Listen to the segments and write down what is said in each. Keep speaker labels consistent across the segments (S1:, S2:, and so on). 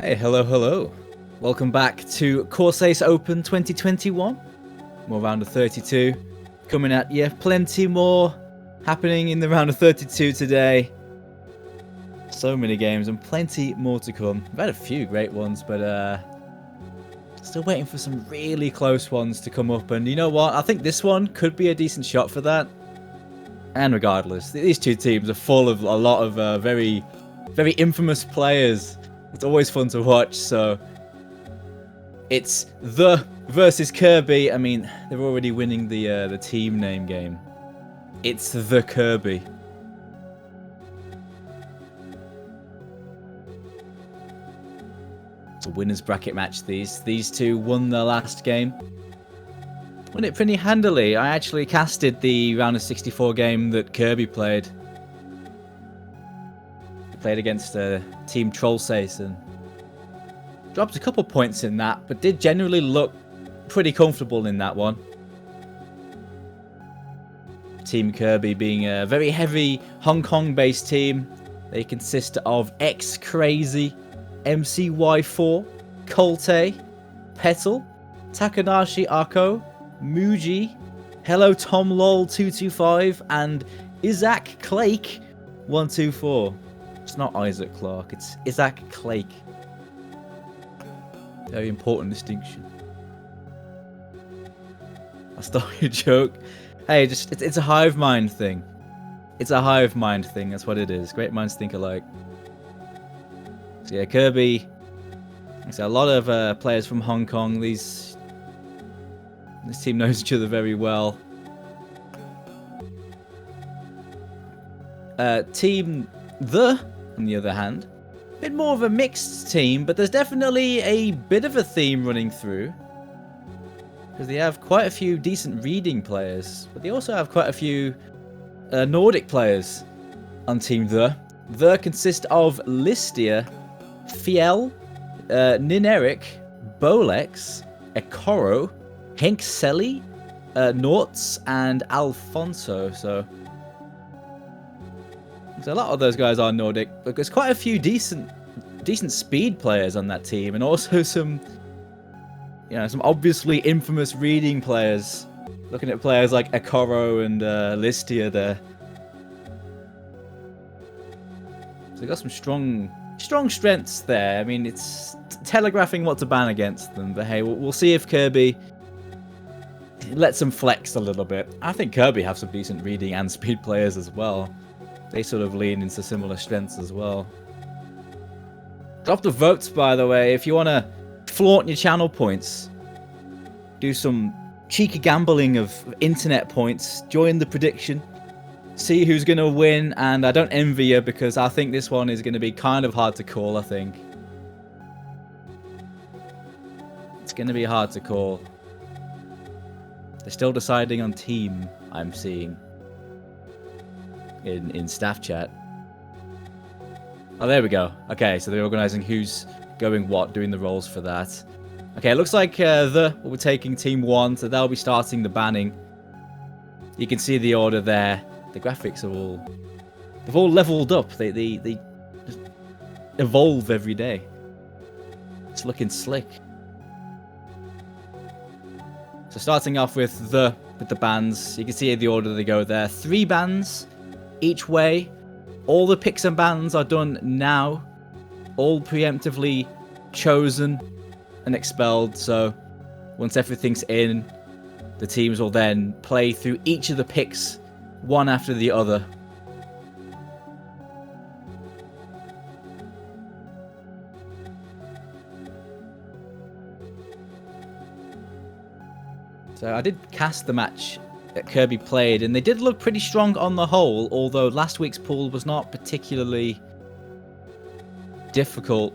S1: Hey, hello. Welcome back to Corsace Open 2021. More round of 32 coming at you. Plenty more happening in the round of 32 today. So many games and plenty more to come. We've had a few great ones, but still waiting for some really close ones to come up. And you know what? I think this one could be a decent shot for that. And regardless, these two teams are full of a lot of very infamous players. It's always fun to watch, so it's the versus Kirby. I mean, they're already winning the team name game. It's the Kirby. It's a winners bracket match. These two won their last game. Won it pretty handily. I actually casted the round of 64 game that Kirby played. Played against Team Corsace and dropped a couple points in that, but did generally look pretty comfortable in that one. Team Kirby being a very heavy Hong Kong-based team. They consist of X-Crazy, MCY4, Colte, Petal, Takanashi Ako, Muji, Hello Tom Lol 225, and Isaac Clake 124. It's not Isaac Clarke, it's Isaac Clake. Very important distinction. I stole your joke. Hey, it's a hive mind thing. It's a hive mind thing, that's what it is. Great minds think alike. So yeah, Kirby. So a lot of players from Hong Kong. This team knows each other very well. Team on the other hand, a bit more of a mixed team, but there's definitely a bit of a theme running through. Because they have quite a few decent reading players, but they also have quite a few Nordic players on Team The. The consist of Listia, Fiel, Nineric, Bolex, Ekoro, Henk Selly, Nortz, and Alfonso. So a lot of those guys are Nordic, but there's quite a few decent speed players on that team, and also some obviously infamous reading players. Looking at players like Ekoro and Listia there. So they got some strong strengths there. I mean, it's telegraphing what to ban against them, but hey, we'll see if Kirby lets them flex a little bit. I think Kirby have some decent reading and speed players as well. They sort of lean into similar strengths as well. Drop the votes, by the way, if you want to flaunt your channel points. Do some cheeky gambling of internet points. Join the prediction. See who's going to win, and I don't envy you because I think this one is going to be kind of hard to call, I think. It's going to be hard to call. They're still deciding on team, I'm seeing. In staff chat. Oh, there we go. Okay, so they're organising who's going what, doing the roles for that. Okay, it looks like we're taking Team 1, so they'll be starting the banning. You can see the order there. The graphics are they've all leveled up. They just evolve every day. It's looking slick. So starting off with the bans, you can see the order they go there. 3 bans each way. All the picks and bans are done now. All preemptively chosen and expelled. So once everything's in, the teams will then play through each of the picks one after the other. So I did cast the match that Kirby played, and they did look pretty strong on the whole, although last week's pool was not particularly difficult.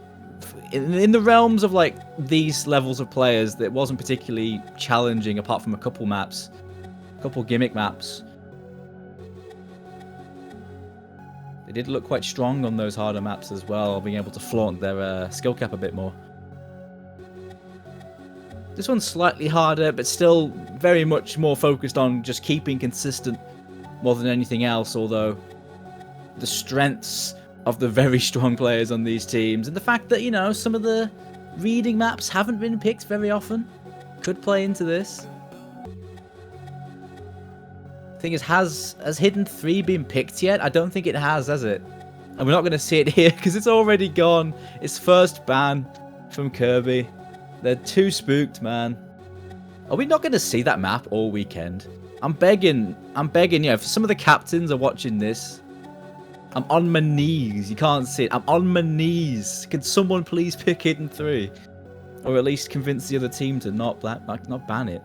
S1: In the realms of like these levels of players, that wasn't particularly challenging apart from a couple maps, a couple gimmick maps. They did look quite strong on those harder maps as well, being able to flaunt their skill cap a bit more. This one's slightly harder, but still very much more focused on just keeping consistent more than anything else, although the strengths of the very strong players on these teams. And the fact that, you know, some of the reading maps haven't been picked very often could play into this. Thing is, has Hidden 3 been picked yet? I don't think it has it? And we're not going to see it here because it's already gone. It's first ban from Kirby. They're too spooked, man. Are we not going to see that map all weekend? I'm begging, you know, if some of the captains are watching this, I'm on my knees. You can't see it. I'm on my knees. Can someone please pick Hidden 3? Or at least convince the other team to not ban it.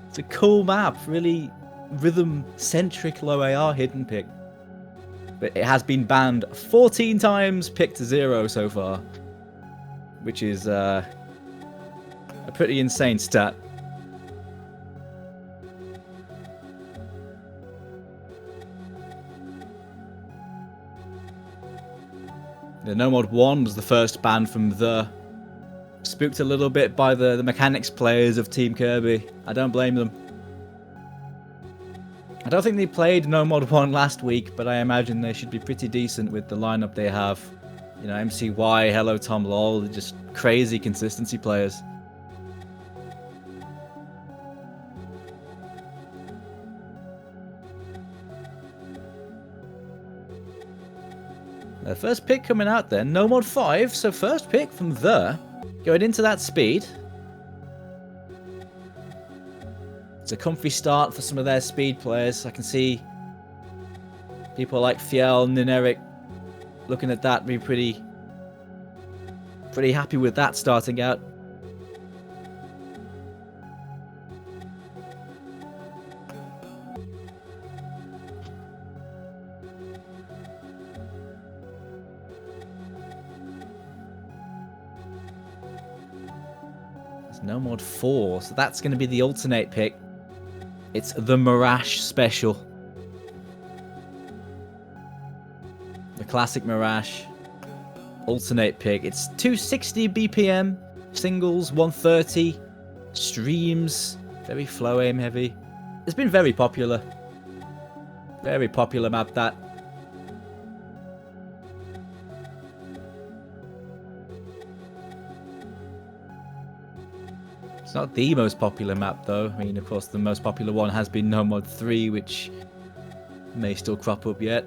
S1: It's a cool map, really rhythm-centric low AR hidden pick. But it has been banned 14 times, picked 0 so far. Which is a pretty insane stat. The No Mod 1 was the first ban from the... Spooked a little bit by the mechanics players of Team Kirby. I don't blame them. I don't think they played No Mod 1 last week, but I imagine they should be pretty decent with the lineup they have. You know, MCY, Hello Tom Lol, they're just crazy consistency players. The first pick coming out then, No Mod 5, so first pick from the... Going into that speed. It's a comfy start for some of their speed players. I can see people like Fiel, Nineric looking at that, being pretty happy with that starting out. No Mod 4, so that's going to be the alternate pick. It's the Mirage Special. The classic Mirage. Alternate pick. It's 260 BPM. Singles, 130. Streams. Very flow aim heavy. It's been very popular. Very popular map, that. It's not the most popular map though. I mean, of course, the most popular one has been No Mod 3, which may still crop up yet.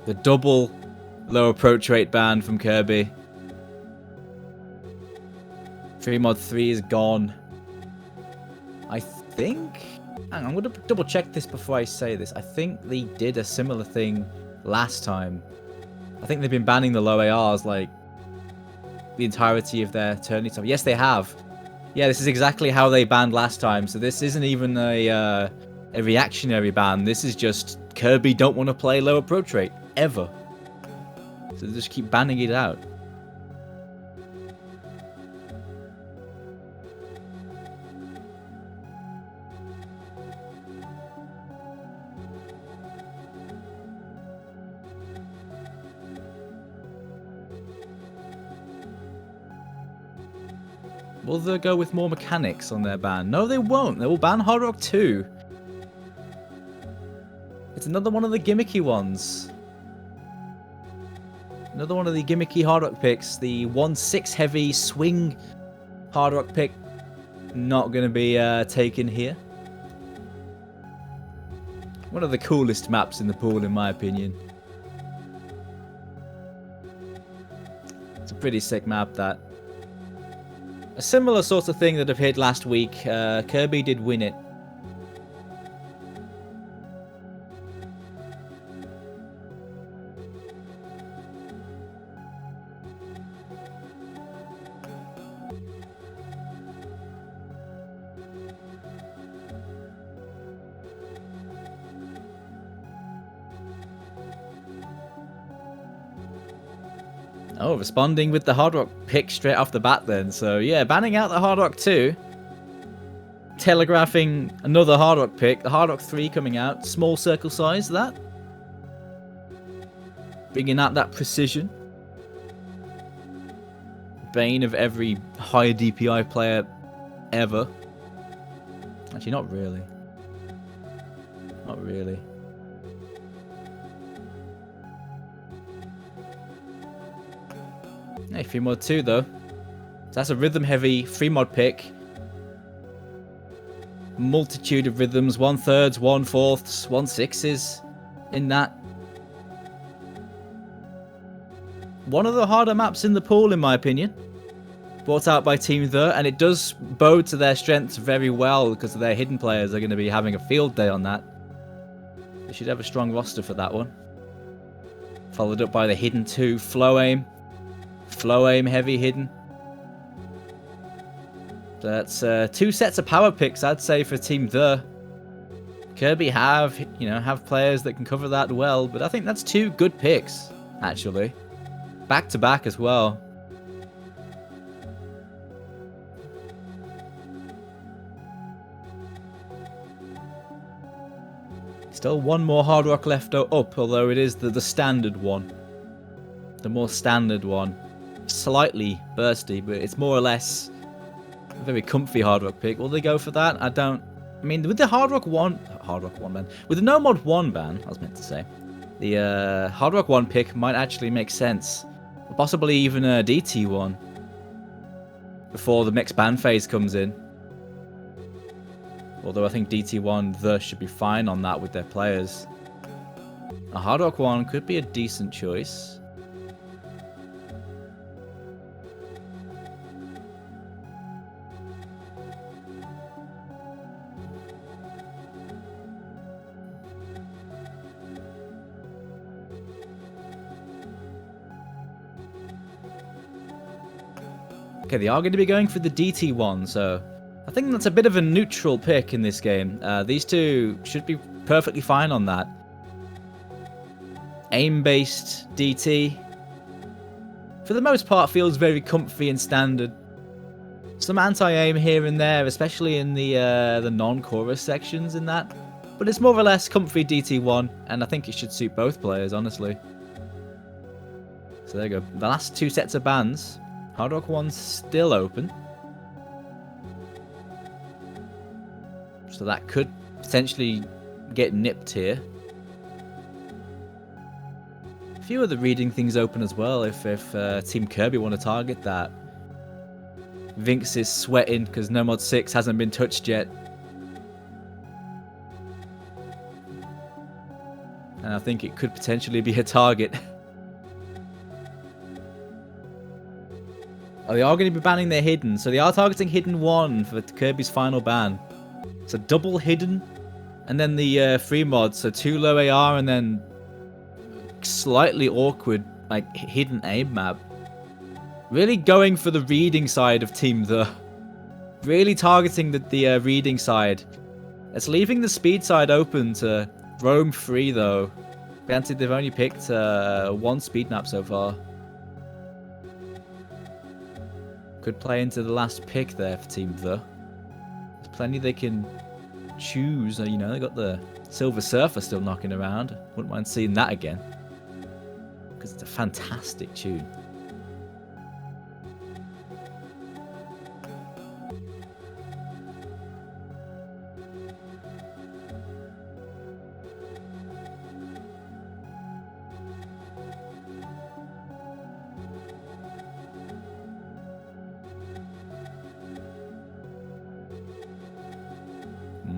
S1: The double low approach rate ban from Kirby. 3 Mod 3 is gone. I think... Hang on, I'm going to double check this before I say this. I think they did a similar thing last time. I think they've been banning the low ARs, like, the entirety of their tourney time. Yes, they have. Yeah, this is exactly how they banned last time. So this isn't even a reactionary ban. This is just Kirby don't want to play low approach rate, ever. So they just keep banning it out. Will they go with more mechanics on their ban? No, they won't. They will ban Hard Rock 2. It's another one of the gimmicky ones. Another one of the gimmicky Hard Rock picks. The 1/6 heavy swing Hard Rock pick. Not going to be taken here. One of the coolest maps in the pool, in my opinion. It's a pretty sick map, that. A similar sort of thing that I've hit last week. Kirby did win it. Oh, responding with the Hard Rock pick straight off the bat then. So yeah, banning out the Hard Rock 2. Telegraphing another Hard Rock pick. The Hard Rock 3 coming out. Small circle size, that. Bringing out that precision. Bane of every high DPI player ever. Actually, not really. Not really. Hey, free mod 2 though. So that's a rhythm heavy free mod pick. Multitude of rhythms, 1/3, 1/4, 1/6 in that. One of the harder maps in the pool, in my opinion. Brought out by Team The, and it does bode to their strengths very well because their hidden players are going to be having a field day on that. They should have a strong roster for that one. Followed up by the hidden 2, Flow Aim. Flow Aim heavy hidden. That's 2 sets of power picks, I'd say, for Team The. Kirby have players that can cover that well, but I think that's 2 good picks, actually. Back to back as well. Still one more Hard Rock left up, although it is the standard one. The more standard one. Slightly bursty, but it's more or less a very comfy Hard Rock pick. Will they go for that? I mean, with the Hard Rock 1 ban. With the No Mod 1 ban, I was meant to say. The Hard Rock 1 pick might actually make sense. Possibly even a DT 1. Before the mixed ban phase comes in. Although I think DT1 should be fine on that with their players. A Hard Rock 1 could be a decent choice. Okay, they are going to be going for the DT1, so I think that's a bit of a neutral pick in this game. These 2 should be perfectly fine on that. Aim-based DT, for the most part, feels very comfy and standard. Some anti-aim here and there, especially in the non-chorus sections in that. But it's more or less comfy DT1, and I think it should suit both players, honestly. So there you go. The last 2 sets of bans. Hard Rock 1's still open. So that could potentially get nipped here. A few other reading things open as well if Team Kirby want to target that. Vinx is sweating because No Mod 6 hasn't been touched yet. And I think it could potentially be a target. Oh, they are going to be banning their hidden. So they are targeting hidden 1 for Kirby's final ban. So double hidden. And then the free mod. So 2 low AR and then slightly awkward, like, hidden aim map. Really going for the reading side of Team The. Really targeting the reading side. It's leaving the speed side open to roam free, though. Granted, they've only picked 1 speed map so far. Could play into the last pick there for Team The. There's plenty they can choose. You know, they got the Silver Surfer still knocking around. Wouldn't mind seeing that again. Because it's a fantastic tune.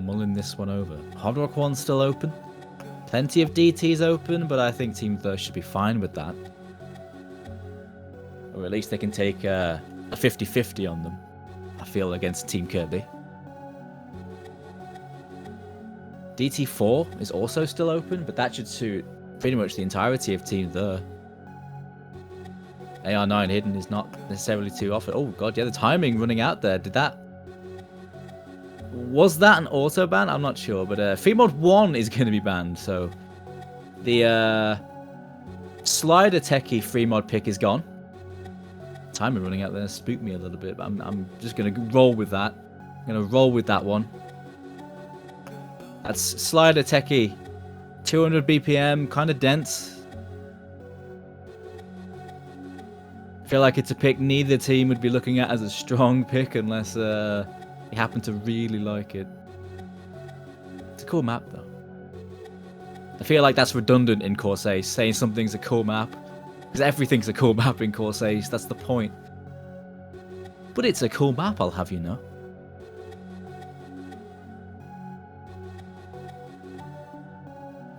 S1: Mulling this one over. Hard Rock 1's still open. Plenty of DTs open, but I think Team The should be fine with that. Or at least they can take a 50-50 on them, I feel, against Team Kirby. DT4 is also still open, but that should suit pretty much the entirety of Team The. AR9 hidden is not necessarily too often. Oh god, yeah, the timing running out there. Was that an auto ban? I'm not sure, but free mod 1 is going to be banned, so the slider techie free mod pick is gone. Timing running out there spooked me a little bit, but I'm just going to roll with that. I'm going to roll with that one. That's slider techie, 200 BPM, kind of dense. I feel like it's a pick neither team would be looking at as a strong pick unless you happen to really like it. It's a cool map, though. I feel like that's redundant in Corsace, saying something's a cool map. Because everything's a cool map in Corsace, that's the point. But it's a cool map, I'll have you know.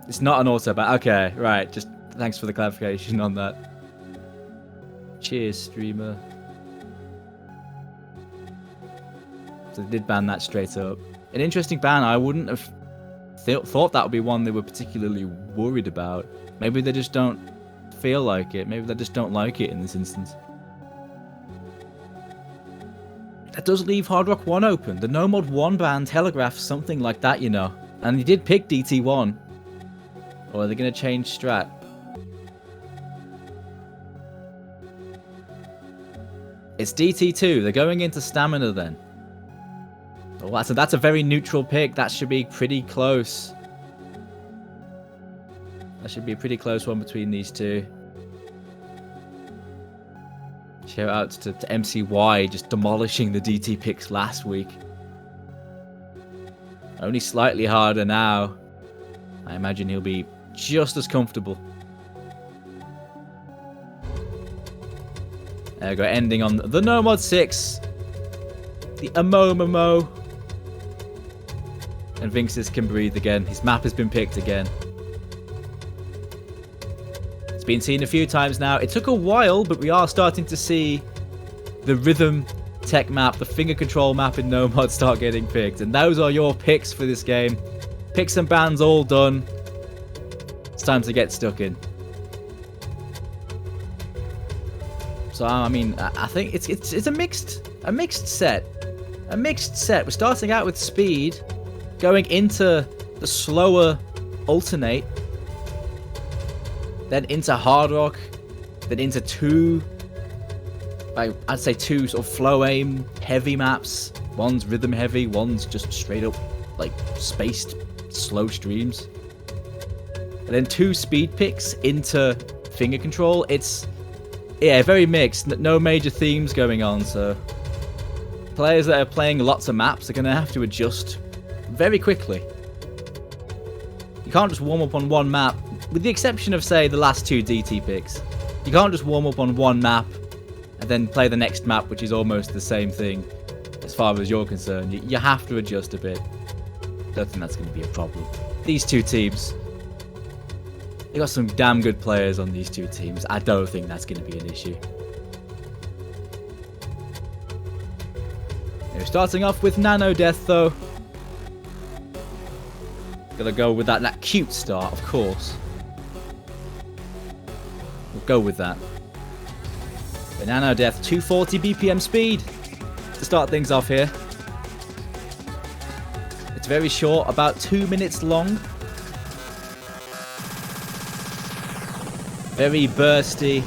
S1: It's not an auto ban. Okay, right. Just thanks for the clarification on that. Cheers, streamer. So they did ban that straight up. An interesting ban. I wouldn't have thought that would be one they were particularly worried about. Maybe they just don't feel like it. Maybe they just don't like it in this instance. That does leave Hard Rock 1 open. The No Mod 1 ban telegraphs something like that, you know. And he did pick DT1. Or are they going to change strat? It's DT2. They're going into stamina then. Oh, that's a very neutral pick. That should be pretty close. That should be a pretty close one between these two. Shout out to MCY just demolishing the DT picks last week. Only slightly harder now. I imagine he'll be just as comfortable. There we go, ending on the No Mod 6. The Amomomo. And Vinxis can breathe again. His map has been picked again. It's been seen a few times now. It took a while, but we are starting to see the rhythm tech map, the finger control map in No Mod start getting picked. And those are your picks for this game. Picks and bans all done. It's time to get stuck in. So I mean, I think it's a mixed set. A mixed set. We're starting out with speed, going into the slower alternate, then into hard rock, then into I'd say two sort of flow aim heavy maps. One's rhythm heavy, one's just straight up like spaced slow streams. And then 2 speed picks into finger control. It's, yeah, very mixed. No major themes going on, so players that are playing lots of maps are going to have to adjust very quickly. You can't just warm up on one map, with the exception of, say, the last 2 DT picks. You can't just warm up on one map and then play the next map, which is almost the same thing as far as you're concerned. You have to adjust a bit. Don't think that's going to be a problem. These 2 teams, they got some damn good players on these 2 teams. I don't think that's going to be an issue. We're starting off with Nano Death, though. Gotta go with that cute start, of course. We'll go with that. But Nano Death, 240 BPM speed to start things off here. It's very short, about 2 minutes long. Very bursty.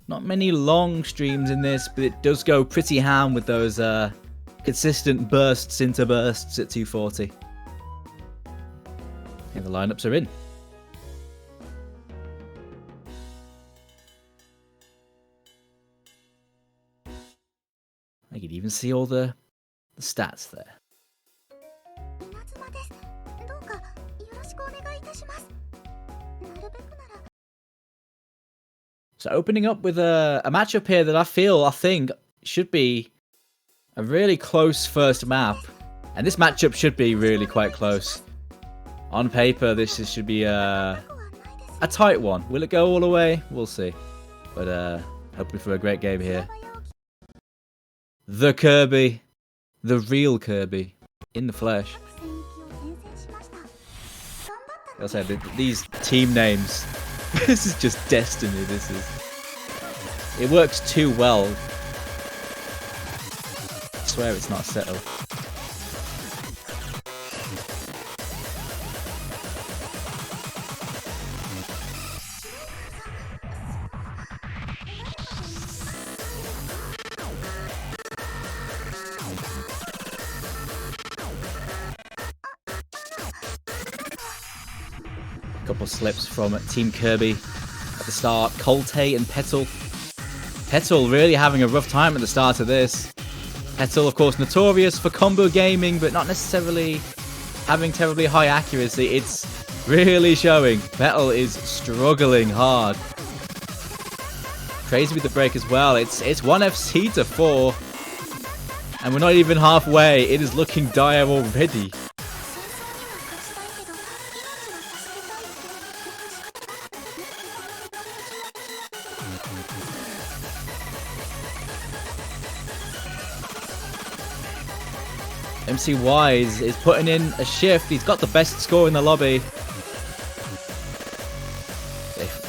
S1: Not many long streams in this, but it does go pretty ham with those consistent bursts into bursts at 240. And the lineups are in. I can even see all the stats there. So opening up with a matchup here that I think should be a really close first map. And this matchup should be really quite close. On paper, this should be a tight one. Will it go all the way? We'll see. But hoping for a great game here. The Kirby. The real Kirby. In the flesh. Like I said, these team names. This is just destiny, this is. It works too well. I swear it's not settled. Couple slips from Team Kirby at the start. Colte and Petal. Petal really having a rough time at the start of this. Petal, of course, notorious for combo gaming, but not necessarily having terribly high accuracy. It's really showing. Petal is struggling hard. Crazy with the break as well. It's 1 FC to 4. And we're not even halfway. It is looking dire already. MCY is putting in a shift. He's got the best score in the lobby.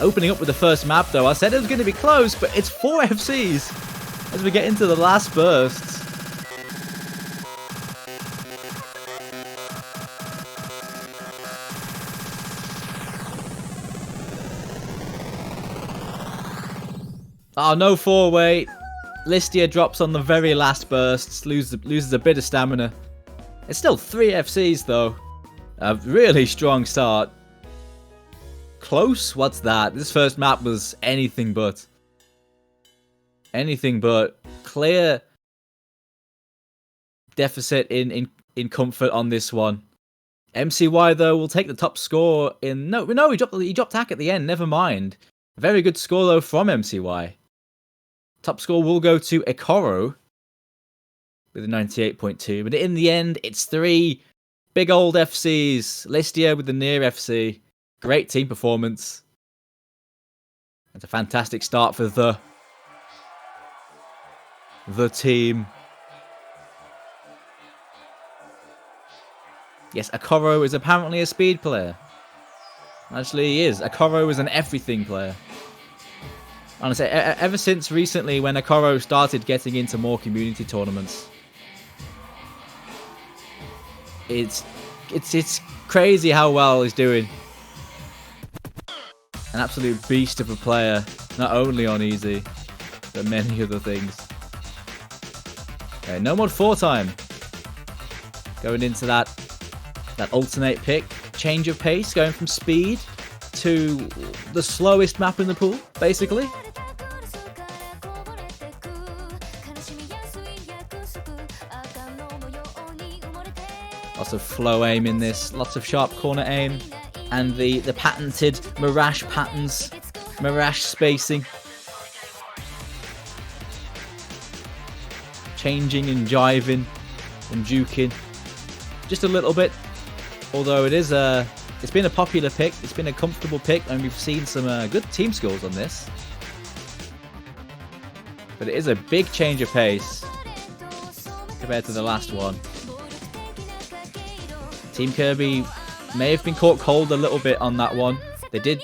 S1: Opening up with the first map though. I said it was going to be close, but it's 4 FCs as we get into the last bursts. Oh, no 4-way. Listia drops on the very last bursts, loses a bit of stamina. It's still 3 FCs though. A really strong start. Close? What's that? This first map was anything but. Anything but. Clear deficit in comfort on this one. MCY though will take the top score in... No, he dropped hack at the end, never mind. Very good score though from MCY. Top score will go to Ekoro with a 98.2. But in the end, it's 3 big old FCs. Listia with the near FC. Great team performance. It's a fantastic start for the team. Yes, Ekoro is apparently a speed player. Actually, he is. Ekoro is an everything player. Honestly, ever since recently when Ekoro started getting into more community tournaments, it's crazy how well he's doing. An absolute beast of a player, not only on easy, but many other things. Okay, no mod 4 time. Going into that alternate pick, change of pace, going from speed to the slowest map in the pool, basically. Lots of flow aim in this, lots of sharp corner aim, and the patented Mirage patterns, Mirage spacing. Changing and jiving and juking. Just a little bit, although it's been a popular pick, it's been a comfortable pick, and we've seen some good team scores on this. But it is a big change of pace compared to the last one. Team Kirby may have been caught cold a little bit on that one. They did,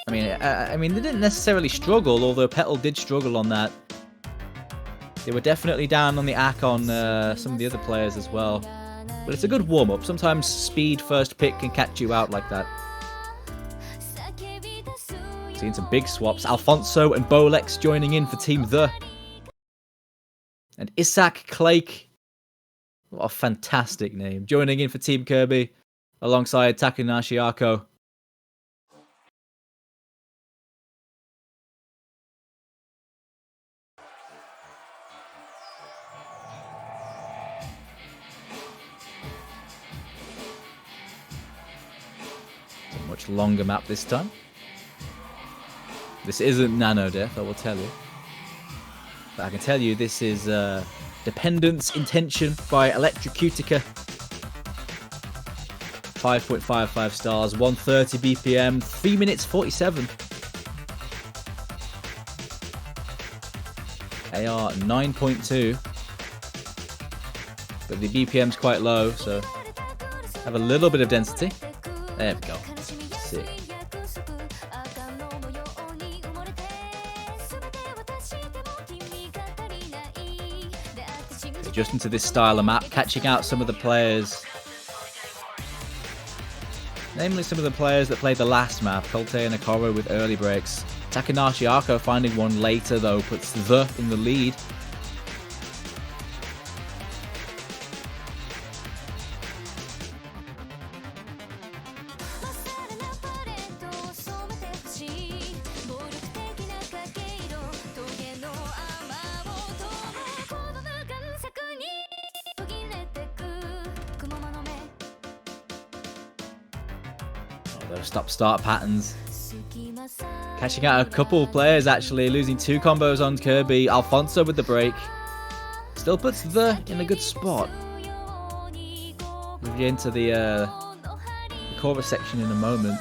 S1: I mean, they didn't necessarily struggle, although Petal did struggle on that. They were definitely down on the ack on some of the other players as well. But it's a good warm-up. Sometimes speed first pick can catch you out like that. Seeing some big swaps. Alfonso and Bolex joining in for Team The. And Isaac Clake. What a fantastic name. Joining in for Team Kirby alongside Takanashi Arko. It's a much longer map this time. This isn't Nano Death, I will tell you. But I can tell you this is Dependence Intention by Electrocutica. 5.55 stars, 130 BPM, 3 minutes 47. AR 9.2. But the BPM's quite low, so have a little bit of density. There we go. Sick. Adjusting to this style of map, catching out some of the players. Namely some of the players that played the last map, Colte and Ekoro with early breaks. Takanashi Arko finding one later though, puts The in the lead. Those stop-start patterns. Catching out a couple players, actually. Losing 2 combos on Kirby. Alfonso with the break. Still puts the in a good spot. We'll get into the chorus section in a moment.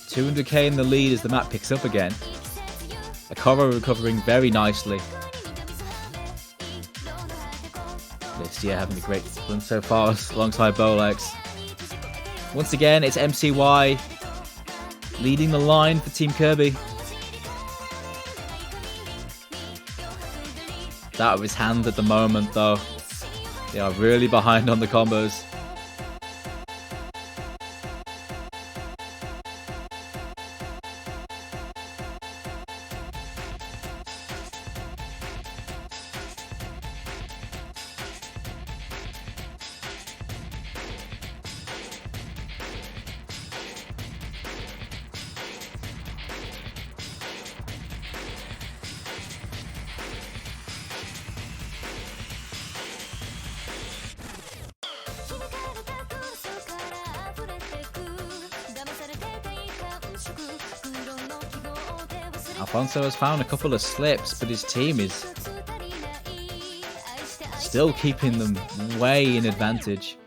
S1: 200k in the lead as the map picks up again. Akoro recovering very nicely. This year having a great run so far alongside Bolex. Once again, it's MCY leading the line for Team Kirby. Out of his hand at the moment, though. They are really behind on the combos. Alfonso has found a couple of slips, but his team is still keeping them way in advantage.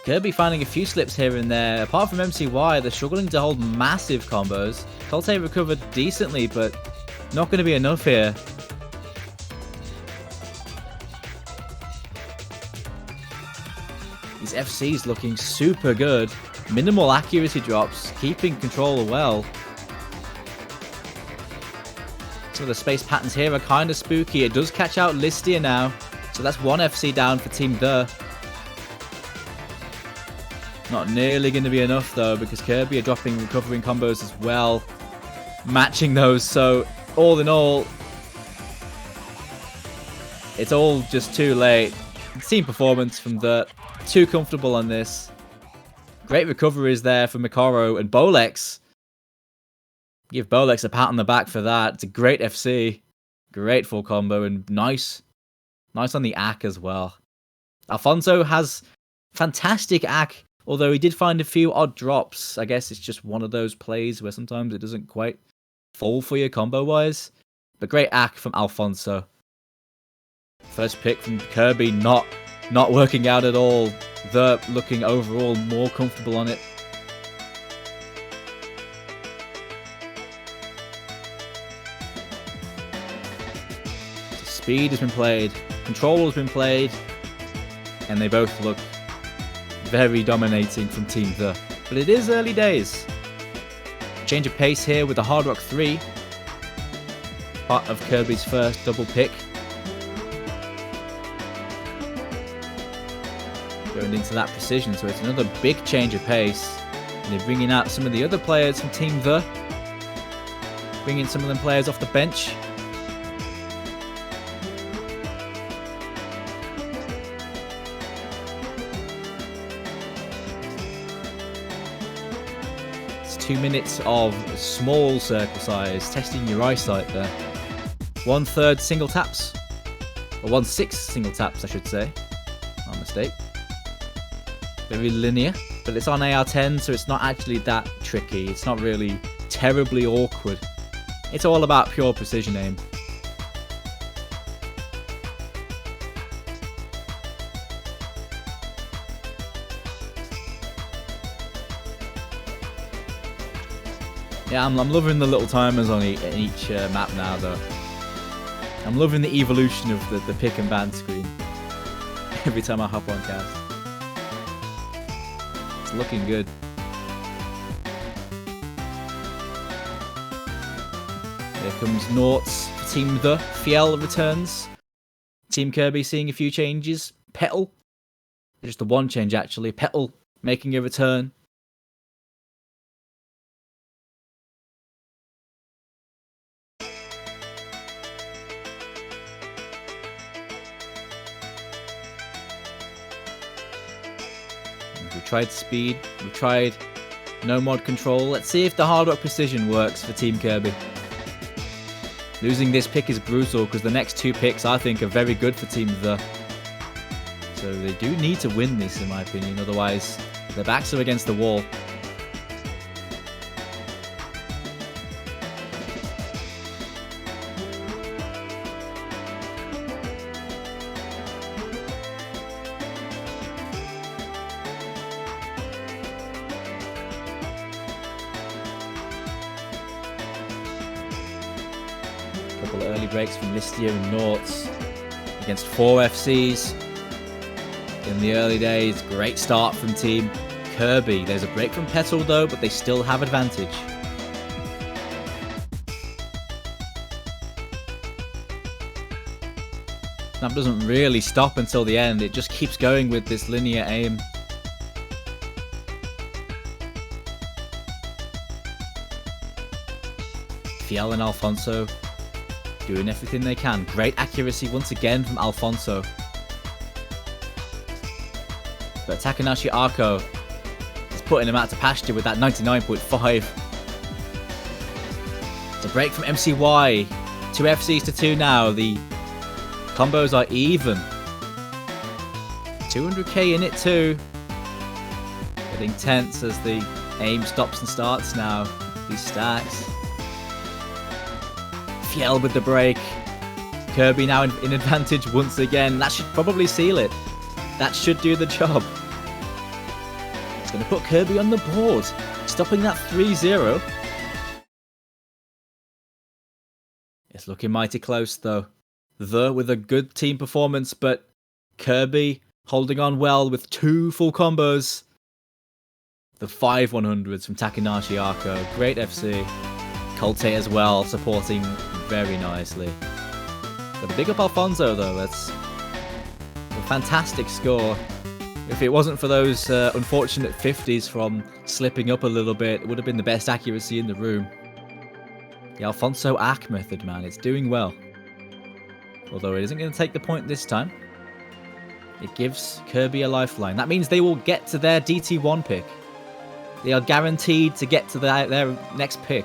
S1: Kirby finding a few slips here and there. Apart from MCY, they're struggling to hold massive combos. Colte recovered decently, but not going to be enough here. These FCs looking super good. Minimal accuracy drops, keeping control well. Some of the space patterns here are kind of spooky. It does catch out Listia now. So that's 1 FC down for Team The. Not nearly going to be enough though, because Kirby are dropping recovering combos as well. Matching those, so all in all, it's all just too late. Team performance from The. Too comfortable on this. Great recoveries there from Mikoro and Bolex. Give Bolex a pat on the back for that. It's a great FC. Great full combo and nice. Nice on the ACK as well. Alfonso has fantastic ACK, although he did find a few odd drops. I guess it's just one of those plays where sometimes it doesn't quite fall for you combo-wise. But great ACK from Alfonso. First pick from Kirby, not working out at all. The looking overall more comfortable on it. Speed has been played, control has been played, and they both look very dominating from Team The. But it is early days. Change of pace here with the Hard Rock 3. Part of Kirby's first double pick. Going into that precision, so it's another big change of pace. And they're bringing out some of the other players from Team The. Bringing some of them players off the bench. It's 2 minutes of small circle size, testing your eyesight there. 1/3 single taps. Or 1/6 single taps, I should say. My mistake. Very linear, but it's on AR10, so it's not actually that tricky. It's not really terribly awkward. It's all about pure precision aim. Yeah, I'm loving the little timers on each map now, though. I'm loving the evolution of the pick and ban screen every time I hop on cast. It's looking good. Here comes Norts for Team The. Fiel returns. Team Kirby seeing a few changes. Petal. Just the one change, actually. Petal making a return. We've tried speed, we've tried no mod control. Let's see if the hard rock precision works for Team Kirby. Losing this pick is brutal because the next 2 picks I think are very good for Team The. So they do need to win this in my opinion, otherwise their backs are against the wall. couple of early breaks from Listia and Norts against 4 FCs in the early days. Great start from Team Kirby. There's a break from Petal though, but they still have advantage. Snap doesn't really stop until the end. It just keeps going with this linear aim. Fiel and Alfonso doing everything they can. Great accuracy once again from Alfonso. But Takanashi Arco is putting him out to pasture with that 99.5. It's a break from MCY. 2 FCs to 2 now. The combos are even. 200k in it too. Getting tense as the aim stops and starts now. These stacks. Fiel with the break. Kirby now in advantage once again. That should probably seal it. That should do the job. It's going to put Kirby on the board, stopping that 3-0. It's looking mighty close though. With a good team performance, but Kirby holding on well with 2 full combos. The 5 100s from Takanashi Arco. Great FC. Colte as well, supporting very nicely. Got a big up Alfonso though. That's a fantastic score. If it wasn't for those unfortunate 50s from slipping up a little bit, it would have been the best accuracy in the room. The Alfonso Arc method, man, it's doing well. Although it isn't going to take the point this time. It gives Kirby a lifeline. That means they will get to their DT1 pick. They are guaranteed to get to their next pick.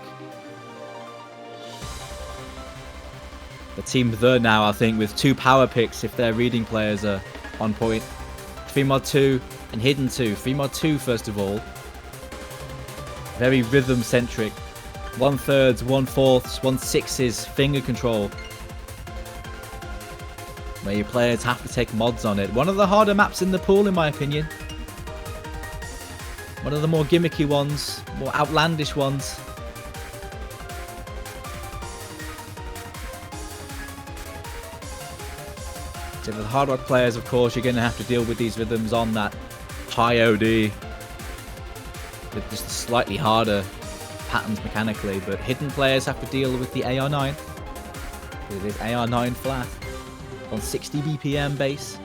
S1: The team there now, I think, with 2 power picks if their reading players are on point. 3 mod 2 and Hidden 2. 3 mod 2 first of all. Very rhythm centric. 1/3, 1/4, 1/6 finger control. Where your players have to take mods on it. One of the harder maps in the pool in my opinion. One of the more gimmicky ones, more outlandish ones. So for the hard rock players, of course, you're going to have to deal with these rhythms on that high OD. With just slightly harder patterns mechanically. But hidden players have to deal with the AR9. It is AR9 flat. On 60 BPM base.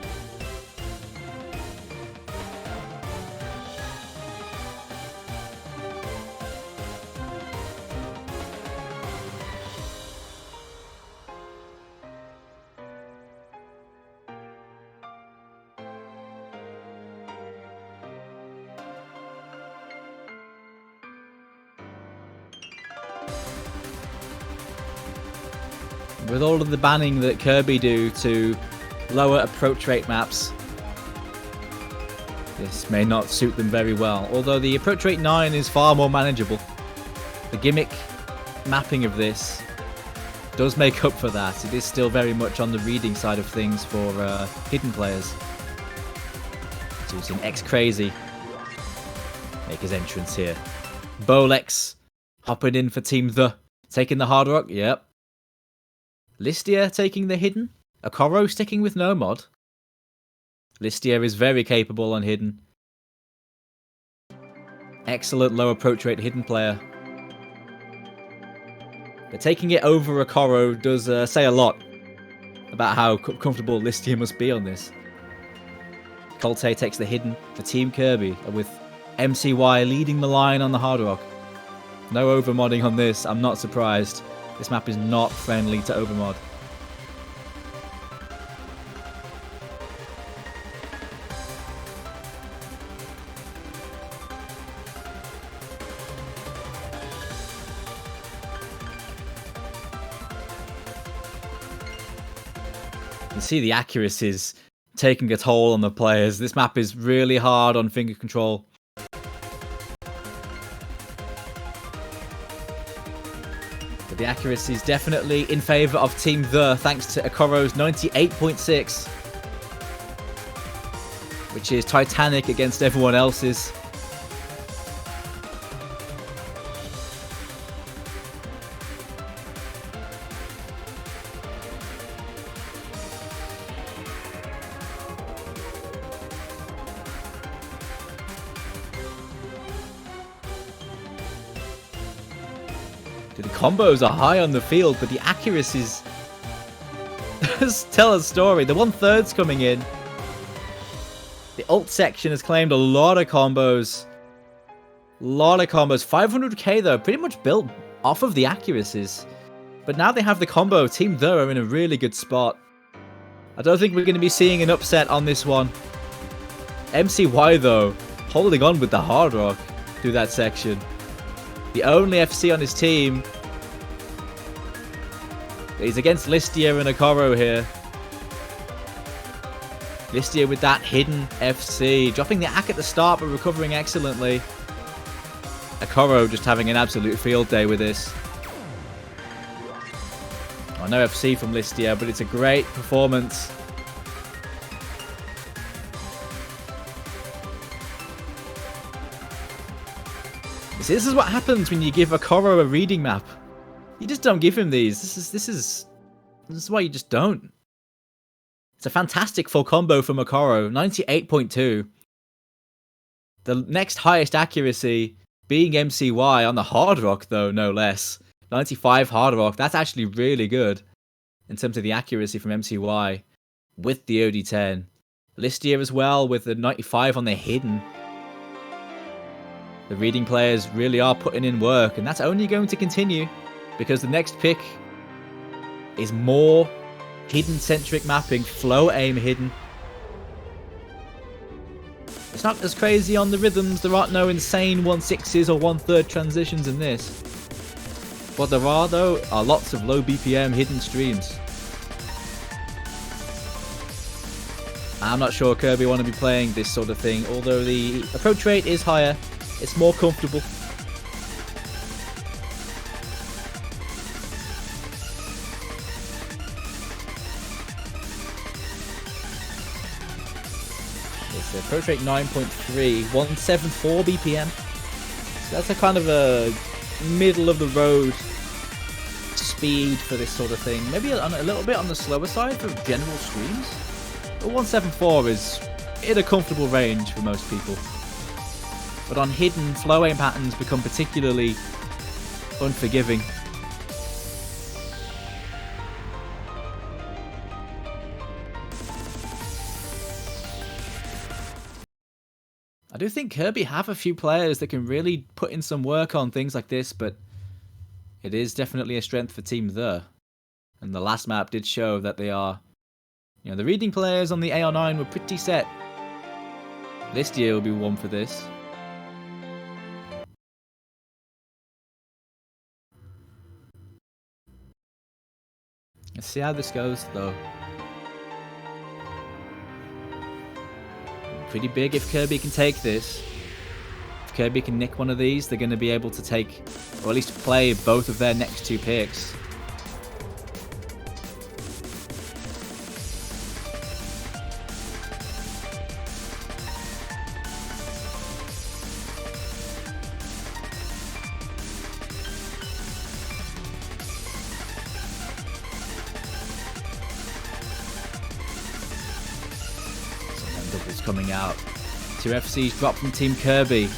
S1: With all of the banning that Kirby do to lower approach rate maps, this may not suit them very well. Although the approach rate 9 is far more manageable. The gimmick mapping of this does make up for that. It is still very much on the reading side of things for hidden players. So we've seen X-Crazy make his entrance here. Bolex hopping in for Team The. Taking the hard rock, yep. Listia taking the hidden. Okoro sticking with no mod. Listia is very capable on hidden. Excellent low approach rate hidden player. But taking it over Okoro does say a lot about how comfortable Listia must be on this. Colte takes the hidden for Team Kirby, with MCY leading the line on the hard rock. No overmodding on this, I'm not surprised. This map is not friendly to overmod. You can see the accuracies taking a toll on the players. This map is really hard on finger control. The accuracy is definitely in favour of Team The, thanks to Okoro's 98.6, which is titanic against everyone else's. The combos are high on the field, but the accuracies tell a story. The 1/3's coming in. The ult section has claimed a lot of combos. 500k though, pretty much built off of the accuracies. But now they have the combo. Team The are in a really good spot. I don't think we're going to be seeing an upset on this one. MCY though, holding on with the hard rock through that section. The only FC on his team. He's against Listia and Okoro here. Listia with that hidden FC. Dropping the ACK at the start, but recovering excellently. Okoro just having an absolute field day with this. Oh, no FC from Listia, but it's a great performance. This is what happens when you give Okoro a reading map. You just don't give him these. This is why you just don't. It's a fantastic full combo from Okoro, 98.2. The next highest accuracy being MCY on the hard rock though, no less. 95 hard rock, that's actually really good in terms of the accuracy from MCY with the OD10. Listia as well with the 95 on the hidden. The reading players really are putting in work, and that's only going to continue because the next pick is more hidden-centric mapping, flow aim hidden. It's not as crazy on the rhythms, there aren't no insane 1/6s or 1/3 transitions in this. What there are, though, are lots of low BPM hidden streams. I'm not sure Kirby want to be playing this sort of thing, although the approach rate is higher. It's more comfortable. It's the approach rate 9.3, 174 BPM. So that's a kind of a middle of the road speed for this sort of thing. Maybe a little bit on the slower side for general streams. But 174 is in a comfortable range for most people. But on hidden, flow aim patterns become particularly unforgiving. I do think Kirby have a few players that can really put in some work on things like this, but it is definitely a strength for Team The. And the last map did show that they are, you know, the reading players on the AR9 were pretty set. Listia will be one for this. Let's see how this goes, though. Pretty big if Kirby can take this. If Kirby can nick one of these, they're going to be able to take, or at least play, both of their next two picks. Doubles coming out. Two FCs dropped from Team Kirby.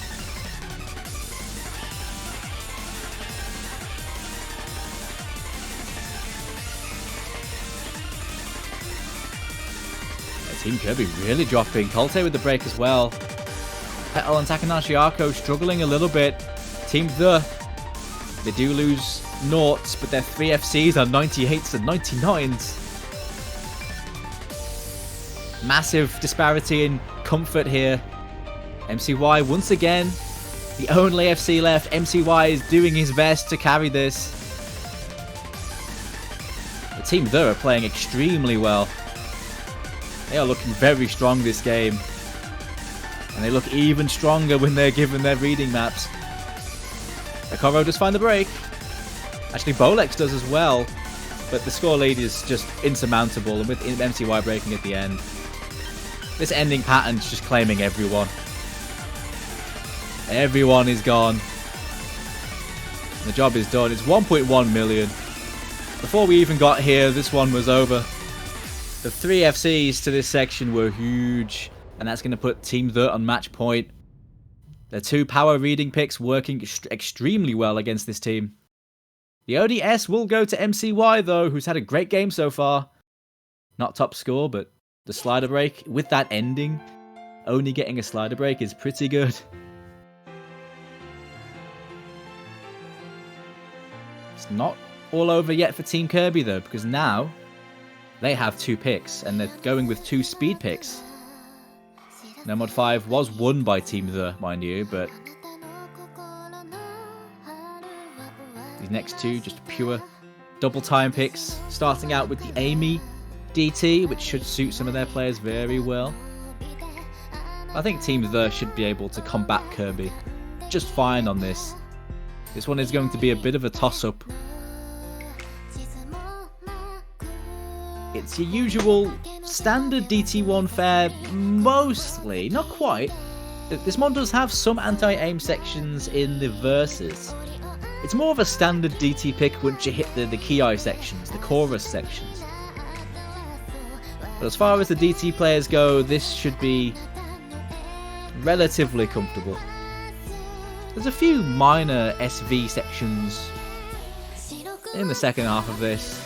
S1: Team Kirby really dropping. Colte with the break as well. Petal and Takanashi Arko struggling a little bit. Team The, they do lose noughts, but their 3 FCs are 98s and 99s. Massive disparity in comfort here. MCY once again, the only FC left. MCY is doing his best to carry this. The Team The are playing extremely well. They are looking very strong this game. And they look even stronger when they're given their reading maps. Okoro does find the break. Actually, Bolex does as well. But the score lead is just insurmountable, and with MCY breaking at the end. This ending pattern's just claiming everyone. Everyone is gone. The job is done. It's 1.1 million. Before we even got here, this one was over. The 3 FCs to this section were huge, and that's going to put Team The on match point. Their 2 power reading picks working extremely well against this team. The ODS will go to MCY, though, who's had a great game so far. Not top score, but the slider break with that ending, only getting a slider break is pretty good. It's not all over yet for Team Kirby, though, because now they have 2 picks, and they're going with 2 speed picks. No Mod 5 was won by Team The, mind you, but these next 2 just pure double time picks, starting out with the Amy DT, which should suit some of their players very well. I think Team The should be able to combat Kirby just fine on this. This one is going to be a bit of a toss-up. It's your usual standard DT1 fare, mostly. Not quite. This mod does have some anti-aim sections in the verses. It's more of a standard DT pick once you hit the Ki sections, the chorus sections. But as far as the DT players go, this should be relatively comfortable. There's a few minor SV sections in the second half of this,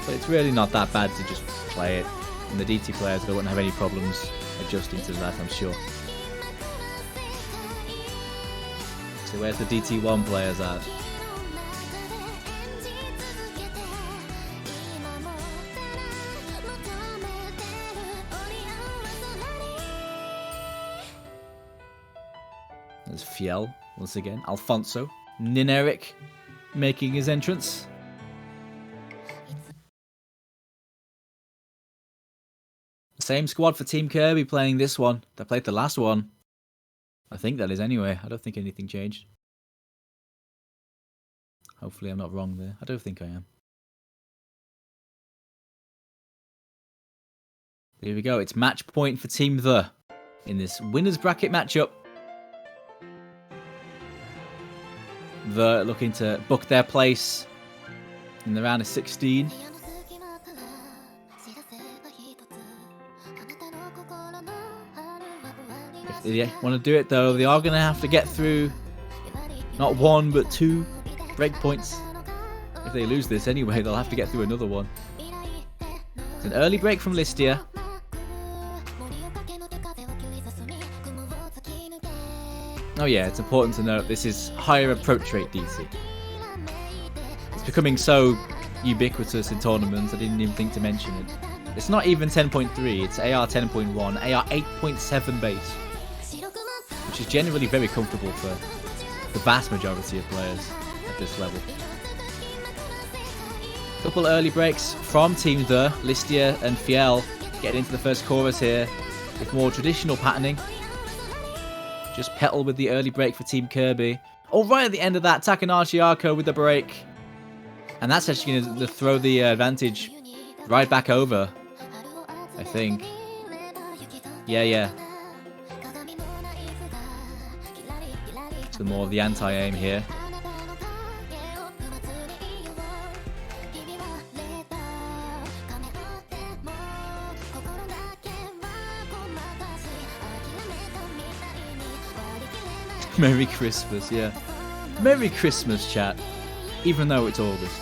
S1: but it's really not that bad to just play it. And the DT players, they won't have any problems adjusting to that, I'm sure. So where's the DT1 players at? There's Fiel, once again. Alfonso. Nineric making his entrance. Same squad for Team Kirby playing this one. They played the last one. I think that is anyway. I don't think anything changed. Hopefully I'm not wrong there. I don't think I am. Here we go. It's match point for Team The in this winners bracket matchup. The looking to book their place in the round of 16. If they want to do it though, they are going to have to get through not 1 but 2 breakpoints. If they lose this anyway, they'll have to get through another one. It's an early break from Listia. Oh yeah, it's important to note this is higher approach rate DC. It's becoming so ubiquitous in tournaments, I didn't even think to mention it. It's not even 10.3, it's AR 10.1, AR 8.7 base, which is generally very comfortable for the vast majority of players at this level. Couple early breaks from Team The, Listia and Fiel getting into the first chorus here with more traditional patterning. Just Petal with the early break for Team Kirby. Oh, right at the end of that, Takanashi Arco with the break. And that's actually going to throw the advantage right back over, I think. Yeah. So more of the anti-aim here. Merry Christmas, yeah. Merry Christmas, chat. Even though it's August.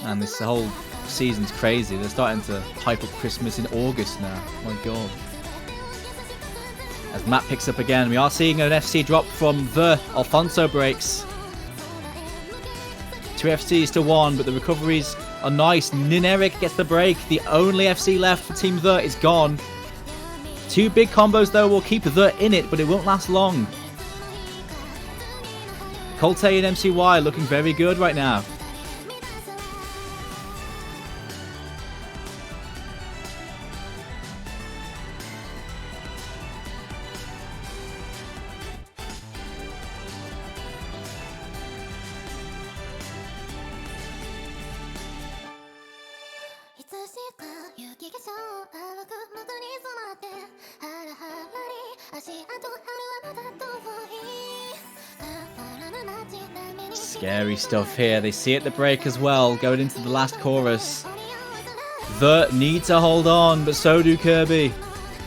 S1: And this whole season's crazy. They're starting to hype up Christmas in August now. My god. As Matt picks up again, we are seeing an FC drop from The. Alfonso breaks. 2 FCs to 1, but the recoveries are nice. Nineric gets the break. The only FC left for Team The is gone. 2 big combos, though, will keep The in it, but it won't last long. Colte and MCY looking very good right now. Scary stuff here. They see it at the break as well, going into the last chorus. The need to hold on, but so do Kirby.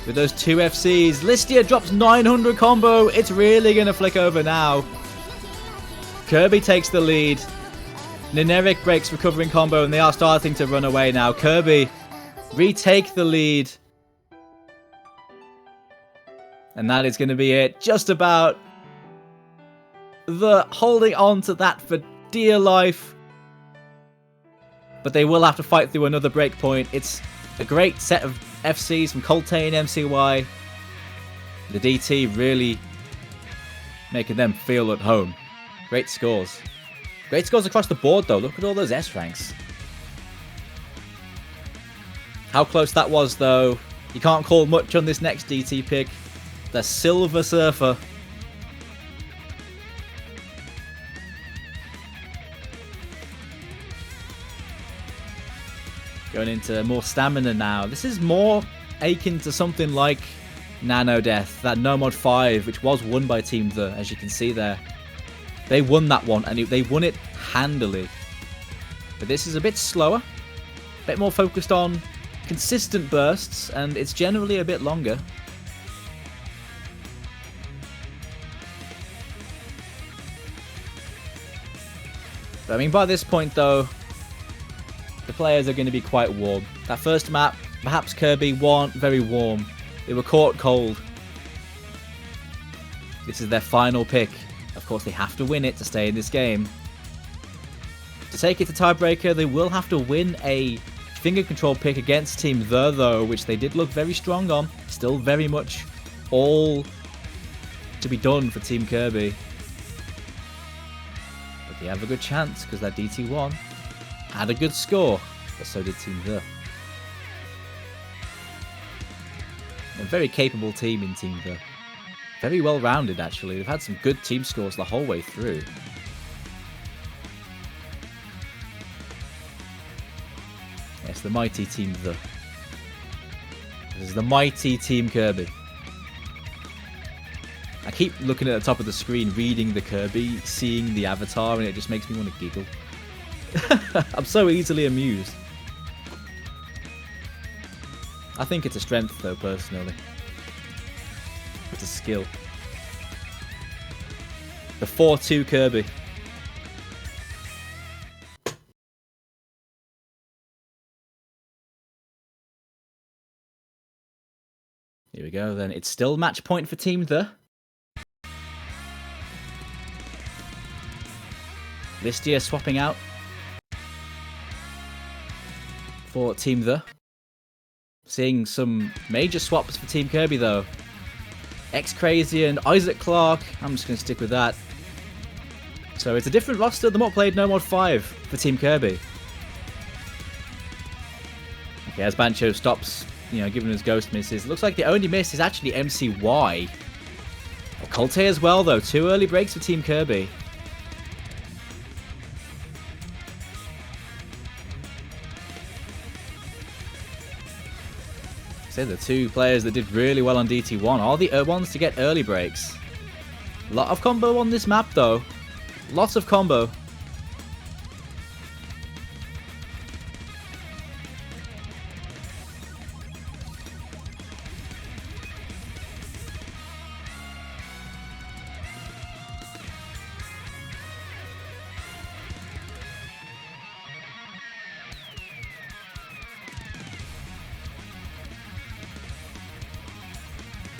S1: With those 2 FCs, Listia drops 900 combo. It's really going to flick over now. Kirby takes the lead. Nineric breaks recovering combo, and they are starting to run away now. Kirby retake the lead. And that is going to be it. Just about. The holding on to that for dear life. But they will have to fight through another breakpoint. It's a great set of FCs from Colte and MCY. The DT really making them feel at home. Great scores. Great scores across the board, though. Look at all those S ranks. How close that was, though. You can't call much on this next DT pick. The Silver Surfer. Going into more stamina now. This is more akin to something like Nano Death, that No Mod 5, which was won by Team The, as you can see there. They won that one, and they won it handily. But this is a bit slower, a bit more focused on consistent bursts, and it's generally a bit longer. But, I mean, by this point, though, the players are going to be quite warm. That first map, perhaps Kirby, weren't very warm. They were caught cold. This is their final pick. Of course, they have to win it to stay in this game. To take it to tiebreaker, they will have to win a finger control pick against Team The, though, which they did look very strong on. Still very much all to be done for Team Kirby. But they have a good chance, because that DT1 had a good score, but so did Team The. A very capable team in Team The. Very well rounded, actually. They've had some good team scores the whole way through. Yes, the mighty Team The. This is the mighty Team Kirby. I keep looking at the top of the screen, reading the Kirby, seeing the avatar, and it just makes me want to giggle. I'm so easily amused. I think it's a strength, though, personally. It's a skill. The 4-2 Kirby. Here we go, then. It's still match point for Team The. Listia swapping out for Team The. Seeing some major swaps for Team Kirby, though. X-Crazy and Isaac Clark. I'm just going to stick with that. So it's a different roster than what played No Mod 5 for Team Kirby. Okay, as Bancho stops, giving his ghost misses. Looks like the only miss is actually MCY. Colte as well, though. 2 early breaks for Team Kirby. So the 2 players that did really well on DT1 are the ones to get early breaks. A lot of combo on this map, though. Lots of combo.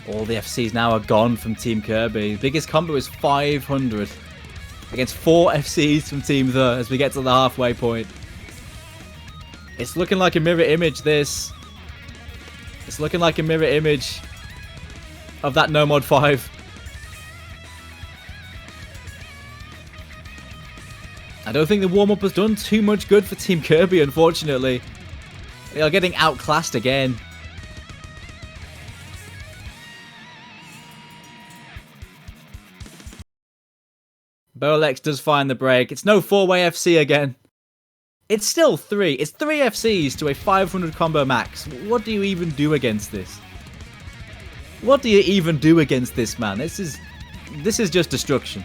S1: All the FCs now are gone from Team Kirby. The biggest combo is 500 against 4 FCs from Team The as we get to the halfway point. It's looking like a mirror image, this. It's looking like a mirror image of that No Mod 5. I don't think the warm-up has done too much good for Team Kirby, unfortunately. They are getting outclassed again. Bolex does find the break. It's no 4-way FC again. It's still 3. It's 3 FCs to a 500 combo max. What do you even do against this? What do you even do against this, man? This is just destruction.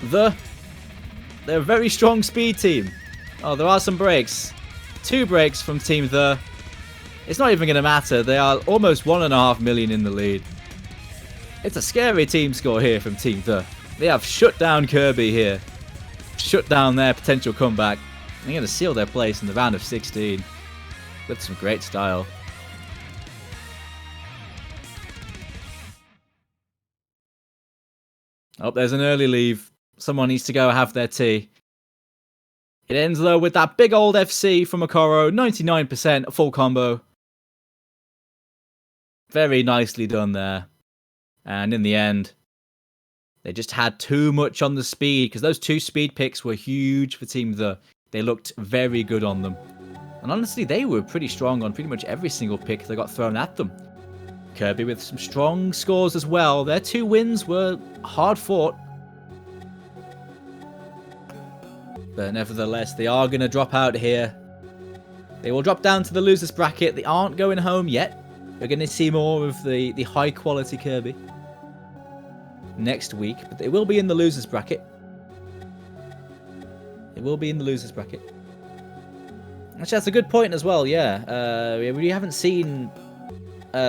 S1: They're a very strong speed team. Oh, there are some breaks. 2 breaks from Team The. It's not even going to matter. They are almost 1.5 million in the lead. It's a scary team score here from Team The. They have shut down Kirby here. Shut down their potential comeback. They're going to seal their place in the round of 16 with some great style. Oh, there's an early leave. Someone needs to go have their tea. It ends though with that big old FC from Okoro. 99% full combo. Very nicely done there. And in the end, they just had too much on the speed, because those 2 speed picks were huge for Team The. They looked very good on them. And honestly, they were pretty strong on pretty much every single pick that got thrown at them. Kirby with some strong scores as well. Their 2 wins were hard fought. But nevertheless, they are going to drop out here. They will drop down to the losers bracket. They aren't going home yet. We're going to see more of the high quality Kirby next week. But they will be in the losers bracket. It will be in the losers bracket. Actually, that's a good point as well, yeah. We haven't seen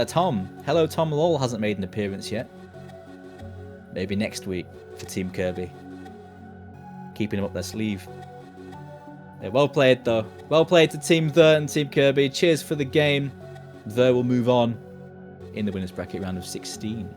S1: Tom. Hello Tom Lol hasn't made an appearance yet. Maybe next week for Team Kirby. Keeping him up their sleeve. Yeah, well played though. Well played to Team The and Team Kirby. Cheers for the game. The will move on in the winners bracket round of 16.